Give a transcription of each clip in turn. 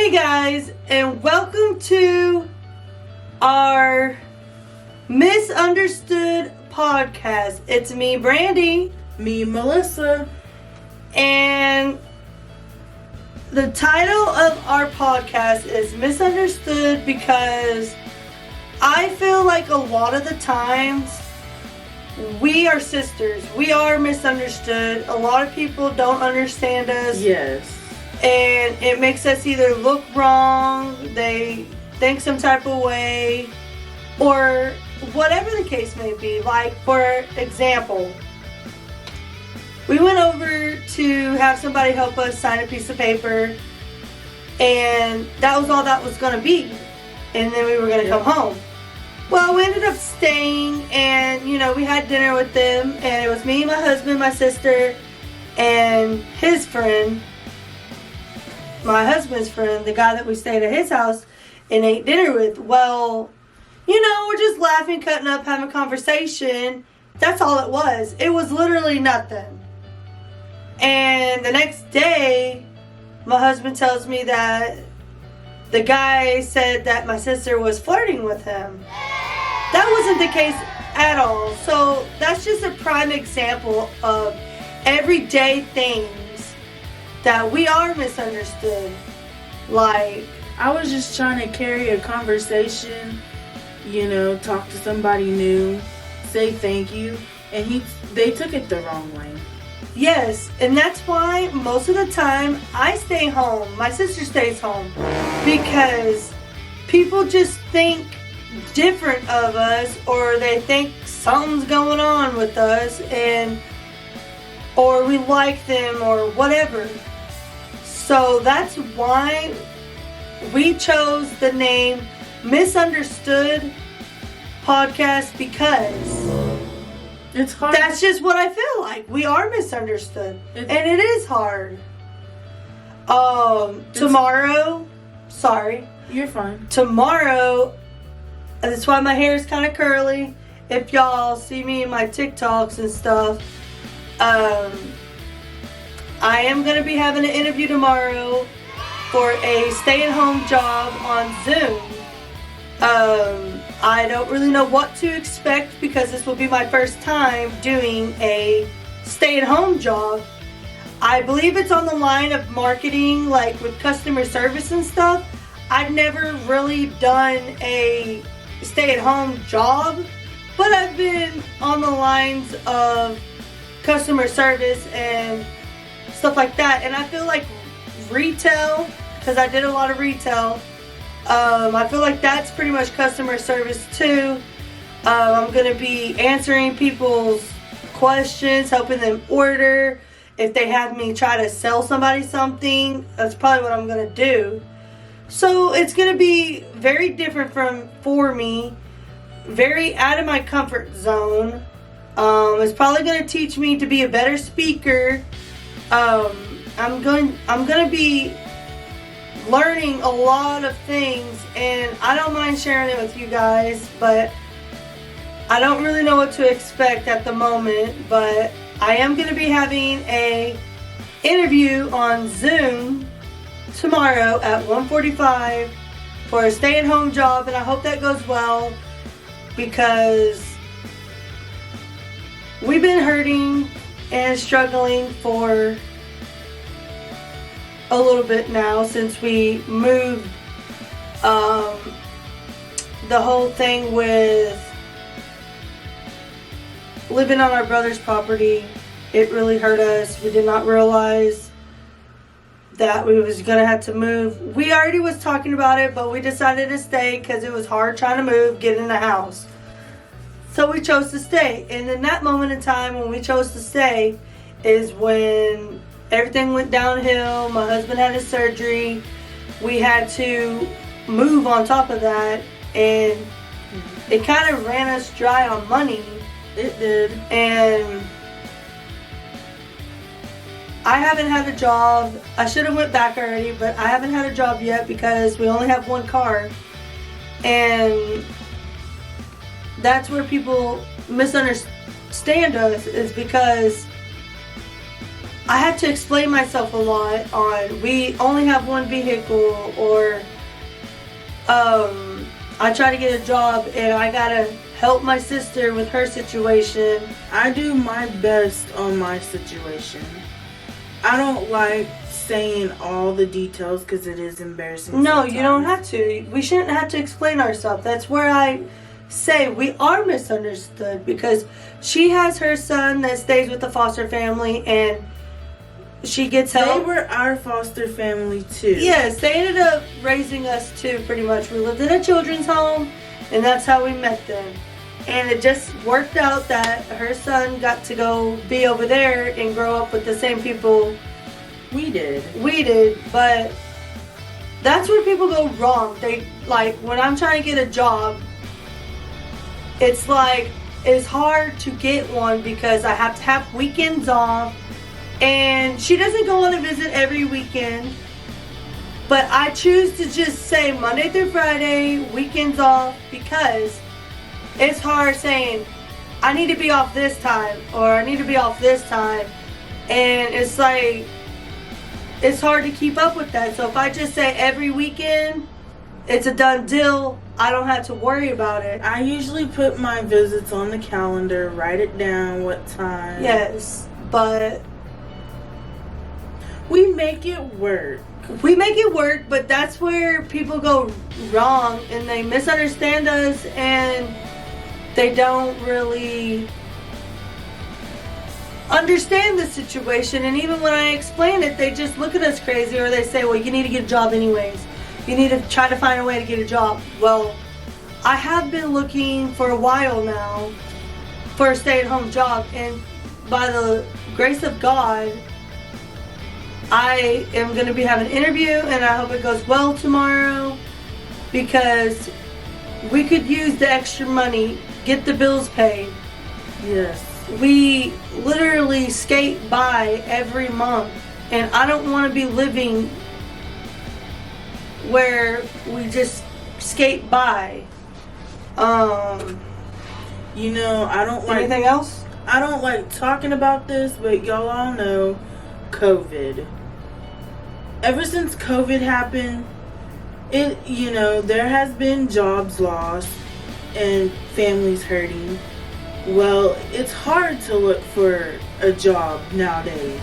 Hey guys, and welcome to our MisUnderstood podcast. It's me, Brandy. Me, Melissa. And the title of our podcast is MisUnderstood because I feel like a lot of the times we are sisters. We are misunderstood. A lot of people don't understand us. Yes. And it makes us either look wrong, they think some type of way, or whatever the case may be. Like, for example, we went over to have somebody help us sign a piece of paper, and that was all that was going to be. And then we were going to come home. Well, we ended up staying, and, we had dinner with them, and it was me, my husband, my sister, and his friend. My husband's friend, the guy that we stayed at his house and ate dinner with. Well, we're just laughing, cutting up, having a conversation. That's all it was. It was literally nothing. And the next day, my husband tells me that the guy said that my sister was flirting with him. That wasn't the case at all. So that's just a prime example of everyday things that we are misunderstood. Like, I was just trying to carry a conversation, talk to somebody new, say thank you, and they took it the wrong way. Yes, and that's why most of the time I stay home. My sister stays home because people just think different of us, or they think something's going on with us, or we like them, or whatever. So that's why we chose the name MisUnderstood Podcast, because it's hard. That's just what I feel like. We are misunderstood. And it is hard. Tomorrow, sorry. You're fine. Tomorrow, that's why my hair is kind of curly. If y'all see me in my TikToks and stuff, I am going to be having an interview tomorrow for a stay-at-home job on Zoom. I don't really know what to expect because this will be my first time doing a stay-at-home job. I believe it's on the line of marketing, like with customer service and stuff. I've never really done a stay-at-home job, but I've been on the lines of customer service and stuff like that. And I feel like retail, because I did a lot of retail, I feel like that's pretty much customer service too. I'm going to be answering people's questions, helping them order. If they have me try to sell somebody something, that's probably what I'm going to do. So it's going to be very different for me, very out of my comfort zone. It's probably going to teach me to be a better speaker. I'm going to be learning a lot of things, and I don't mind sharing it with you guys, but I don't really know what to expect at the moment. But I am going to be having a interview on Zoom tomorrow at 1:45 for a stay-at-home job, and I hope that goes well because we've been hurting and struggling for a little bit now since we moved. The whole thing with living on our brother's property, it really hurt us. We did not realize that we was going to have to move. We already was talking about it, but we decided to stay because it was hard trying to move, get in the house. So we chose to stay. And in that moment in time when we chose to stay is when everything went downhill. My husband had his surgery. We had to move on top of that. And it kind of ran us dry on money. It did. And I haven't had a job. I should have went back already, but I haven't had a job yet because we only have one car. And that's where people misunderstand us, is because I had to explain myself a lot on we only have one vehicle, or I try to get a job and I gotta help my sister with her situation. I do my best on my situation. I don't like saying all the details because it is embarrassing. No, sometimes. you don't have to. We shouldn't have to explain ourselves. That's where I say we are misunderstood, because she has her son that stays with the foster family and she gets help. They were our foster family too. Yes, they ended up raising us too, pretty much. We lived in a children's home and that's how we met them. And it just worked out that her son got to go be over there and grow up with the same people we did. But that's where people go wrong. They, like, when I'm trying to get a job, it's like, it's hard to get one because I have to have weekends off, and she doesn't go on a visit every weekend, but I choose to just say Monday through Friday, weekends off, because it's hard saying I need to be off this time or I need to be off this time, and it's like, it's hard to keep up with that. So if I just say every weekend, it's a done deal. I don't have to worry about it. I usually put my visits on the calendar, write it down, what time. Yes, but we make it work. We make it work, but that's where people go wrong and they misunderstand us and they don't really understand the situation. And even when I explain it, they just look at us crazy, or they say, well, you need to get a job anyways. You need to try to find a way to get a job. Well, I have been looking for a while now for a stay-at-home job, and by the grace of God, I am going to be having an interview, and I hope it goes well tomorrow, because we could use the extra money, get the bills paid. Yes. We literally skate by every month, and I don't want to be living where we just skate by. You know, I don't like... Anything else? I don't like talking about this, but y'all all know COVID. Ever since COVID happened, there has been jobs lost and families hurting. Well, it's hard to look for a job nowadays,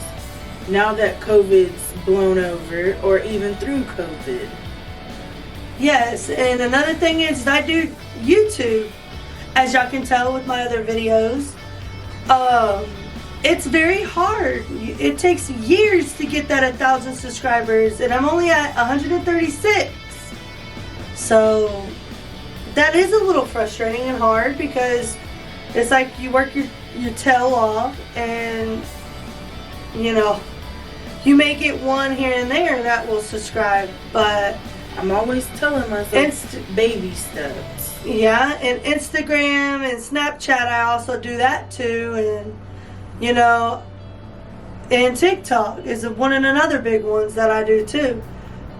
now that COVID's blown over, or even through COVID. Yes, and another thing is I do YouTube, as y'all can tell with my other videos. It's very hard. It takes years to get that 1,000 subscribers, and I'm only at 136. So that is a little frustrating and hard, because it's like you work your tail off, and you may get one here and there that will subscribe, but I'm always telling myself baby steps. Yeah, and Instagram and Snapchat, I also do that too, and and TikTok is one of another big ones that I do too.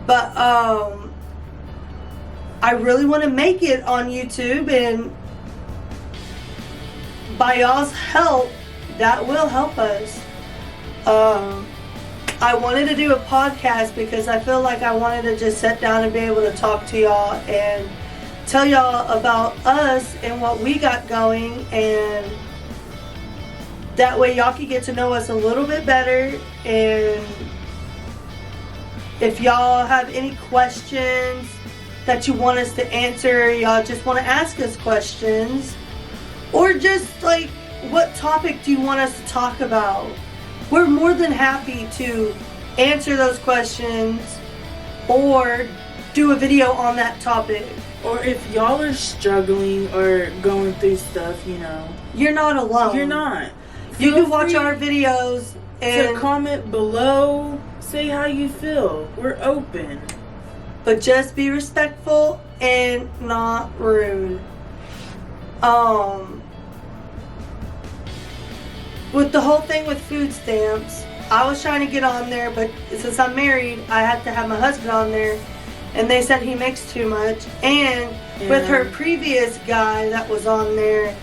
But I really want to make it on YouTube, and by y'all's help, that will help us. I wanted to do a podcast because I feel like I wanted to just sit down and be able to talk to y'all and tell y'all about us and what we got going, and that way y'all can get to know us a little bit better. And if y'all have any questions that you want us to answer, y'all just want to ask us questions, or just like, what topic do you want us to talk about? We're more than happy to answer those questions or do a video on that topic. Or if y'all are struggling or going through stuff, you're not alone. You're not. You can watch our videos and comment below, say how you feel. We're open. But just be respectful and not rude. With the whole thing with food stamps, I was trying to get on there, but since I'm married, I had to have my husband on there, and they said he makes too much. And with her previous guy that was on there,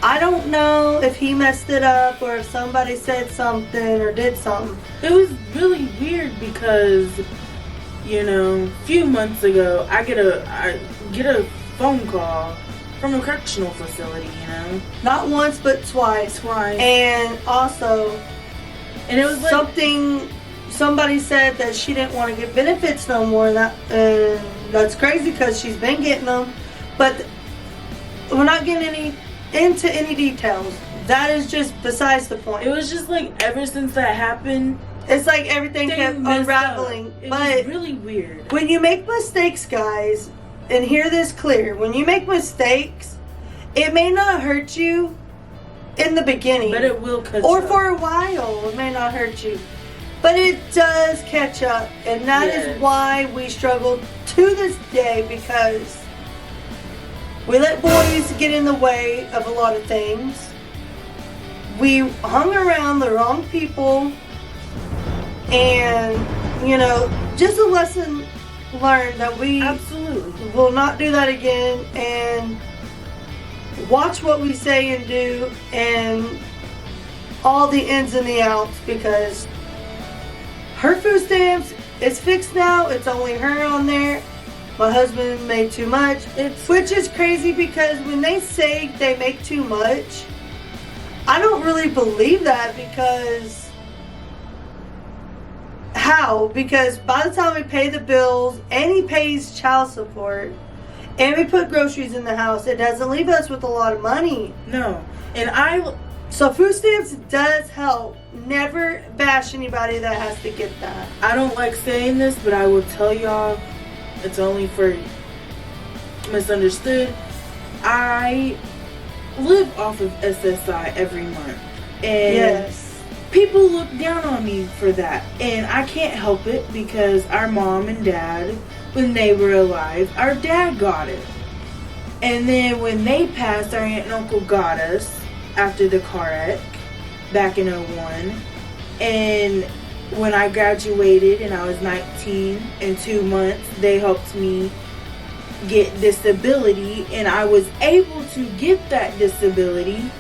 I don't know if he messed it up or if somebody said something or did something. It was really weird because, a few months ago, I get a phone call from a correctional facility, Not once, but twice. And also, and it was like, somebody said that she didn't want to get benefits no more. That's crazy because she's been getting them. But we're not getting into any details. That is just besides the point. It was just like ever since that happened, it's like everything kept unraveling. It but was really weird. When you make mistakes, guys, and hear this clear, when you make mistakes, it may not hurt you in the beginning, but it will catch or up. for a while it may not hurt you, but it does catch up, and that is why we struggle to this day, because we let boys get in the way of a lot of things. We hung around the wrong people, and just a lesson learned that we absolutely will not do that again, and watch what we say and do, and all the ins and the outs, because her food stamps is fixed now. It's only her on there. My husband made too much, which is crazy, because when they say they make too much, I don't really believe that, because how? Because by the time we pay the bills, and he pays child support, and we put groceries in the house, it doesn't leave us with a lot of money. No. So food stamps does help. Never bash anybody that has to get that. I don't like saying this, but I will tell y'all, it's only for MisUnderstood. I live off of SSI every month. And yes, people look down on me for that. And I can't help it, because our mom and dad, when they were alive, our dad got it. And then when they passed, our aunt and uncle got us after the car wreck back in 2001. And when I graduated and I was 19 in 2 months, they helped me get disability, and I was able to get that disability,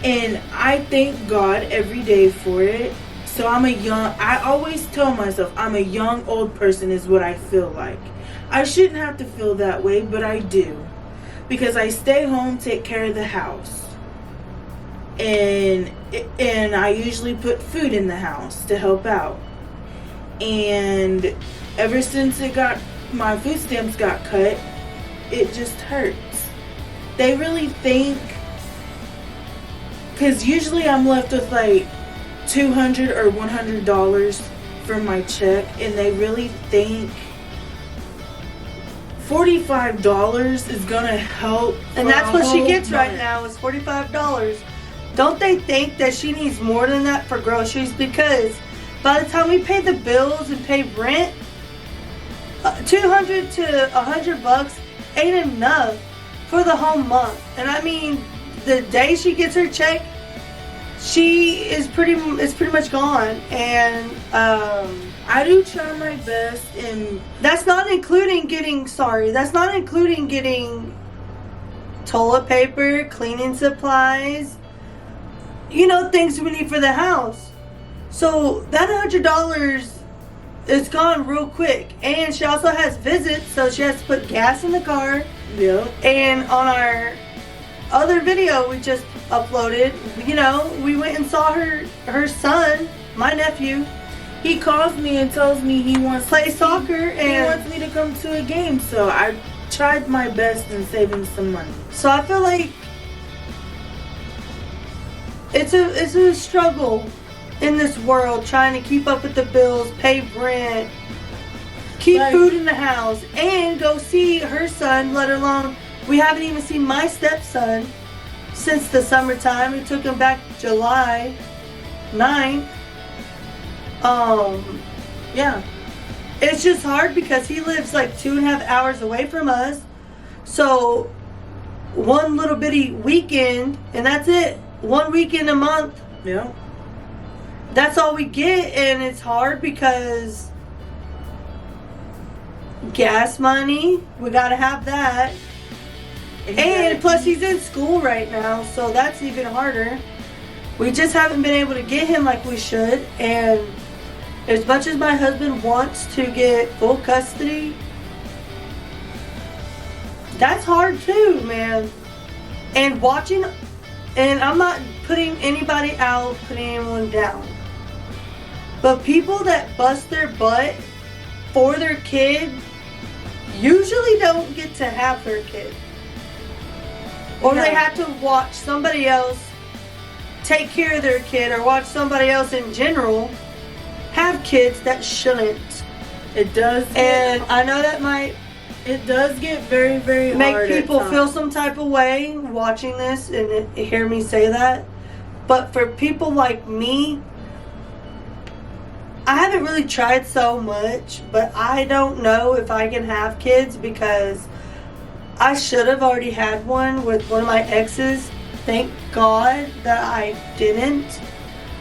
and I thank God every day for it. So I always tell myself I'm a young old person is what I feel like. I shouldn't have to feel that way, but I do, because I stay home, take care of the house, and I usually put food in the house to help out. And ever since my food stamps got cut, it just hurts. They really think, because usually I'm left with like $200 or $100 from my check, and they really think $45 is gonna help. And that's what she gets right now, is $45. Don't they think that she needs more than that for groceries? Because by the time we pay the bills and pay rent, $200 to $100 ain't enough for the whole month. And I mean, the day she gets her check, it's pretty much gone. And I do try my best, and that's not including getting toilet paper, cleaning supplies, things we need for the house. So that $100 is gone real quick. And she also has visits, so she has to put gas in the car. yeah. And on our other video we just uploaded, we went and saw her son, my nephew. He calls me and tells me he wants Play soccer, he and wants me to come to a game. So I tried my best in saving some money. so I feel like it's a struggle in this world, trying to keep up with the bills, pay rent, keep food in the house, and go see her son, let alone, we haven't even seen my stepson since the summertime. We took him back July 9th. Yeah. It's just hard because he lives like 2.5 hours away from us. So one little bitty weekend, and that's it. 1 weekend a month. Yeah. That's all we get, and it's hard because gas money, we gotta have that. And plus he's in school right now, so that's even harder. We just haven't been able to get him like we should, and as much as my husband wants to get full custody, that's hard too, man. And watching, and I'm not putting anybody out, putting anyone down, but people that bust their butt for their kid usually don't get to have their kid. Or they have to watch somebody else take care of their kid, or watch somebody else in general have kids that shouldn't. It does. And I know that might... It does get very, very make hard people at feel times. some type of way watching this and hear me say that. But for people like me, I haven't really tried so much, but I don't know if I can have kids because I should have already had one with one of my exes. Thank God that I didn't.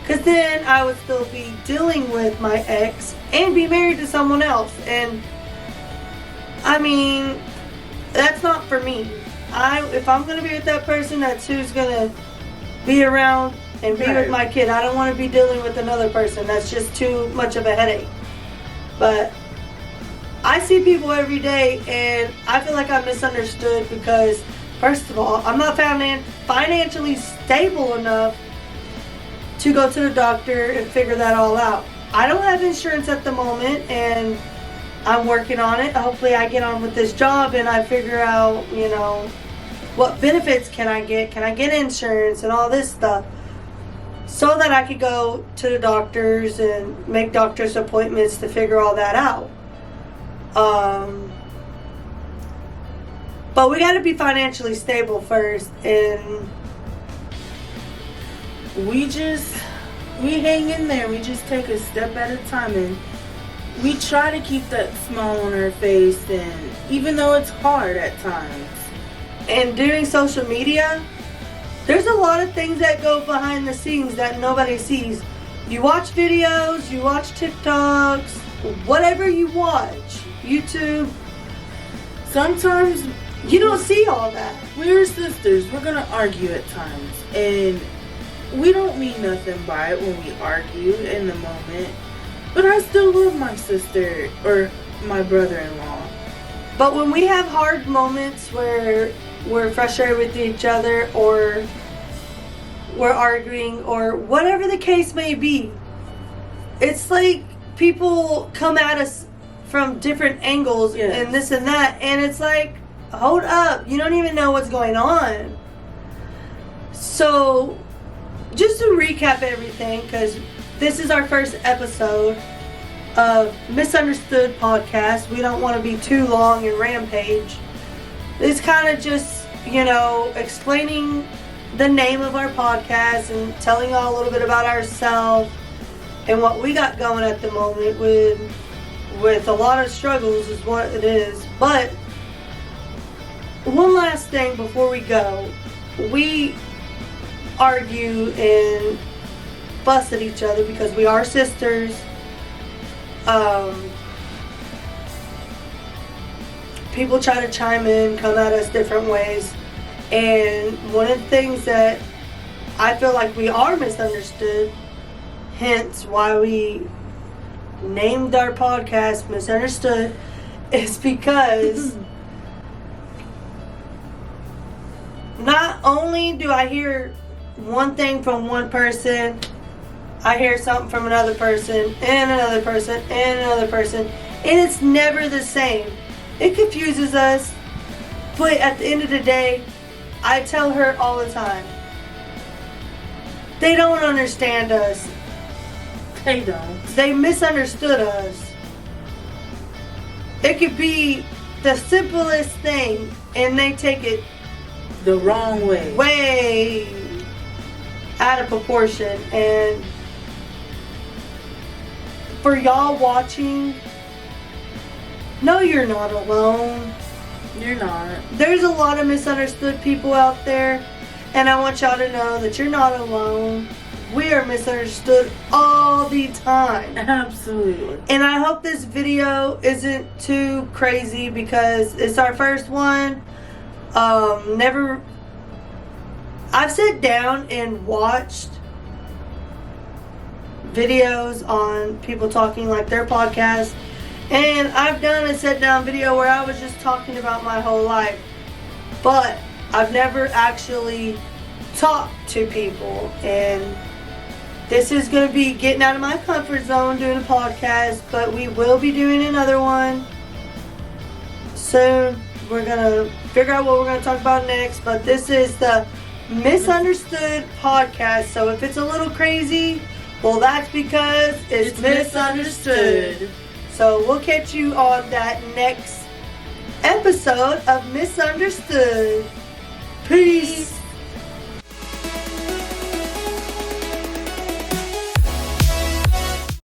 Because then I would still be dealing with my ex and be married to someone else. And I mean, that's not for me. If I'm going to be with that person, that's who's going to be around and be with my kid. I don't want to be dealing with another person. That's just too much of a headache. But I see people every day, and I feel like I'm misunderstood because, first of all, I'm not financially stable enough to go to the doctor and figure that all out. I don't have insurance at the moment, and I'm working on it. Hopefully I get on with this job and I figure out, what benefits can I get? Can I get insurance and all this stuff? So that I could go to the doctors and make doctor's appointments to figure all that out. But we got to be financially stable first, and we hang in there. We just take a step at a time, and we try to keep that smile on our face, and even though it's hard at times. And doing social media, there's a lot of things that go behind the scenes that nobody sees. You watch videos, you watch TikToks, whatever you watch, YouTube. Sometimes you don't see all that. We're sisters. We're going to argue at times. And we don't mean nothing by it when we argue in the moment. But I still love my sister or my brother-in-law. But when we have hard moments where we're frustrated with each other, or we're arguing, or whatever the case may be, it's like people come at us from different angles and this and that, and it's like, hold up, you don't even know what's going on. So just to recap everything, because this is our first episode of MisUnderstood podcast. We don't want to be too long and rampage. It's kind of just, explaining the name of our podcast and telling y'all a little bit about ourselves and what we got going at the moment with a lot of struggles is what it is. But one last thing before we go. We argue and fuss at each other because we are sisters. People try to chime in, come at us different ways. And one of the things that I feel like we are misunderstood, hence why we named our podcast MisUnderstood, is because not only do I hear one thing from one person, I hear something from another person, and another person, and another person, and it's never the same. It confuses us, but at the end of the day, I tell her all the time, they don't understand us. They don't. They misunderstood us. It could be the simplest thing, and they take it the wrong way. Way out of proportion. And for y'all watching, no, you're not alone. You're not. There's a lot of misunderstood people out there, and I want y'all to know that you're not alone. We are misunderstood all the time. Absolutely. And I hope this video isn't too crazy because it's our first one. Never. I've sat down and watched videos on people talking like their podcast, and I've done a sit down video where I was just talking about my whole life, but I've never actually talked to people. And this is going to be getting out of my comfort zone doing a podcast, but we will be doing another one soon. We're going to figure out what we're going to talk about next, but this is the MisUnderstood podcast. So if it's a little crazy, well, that's because it's misunderstood. So we'll catch you on that next episode of MisUnderstood. Peace.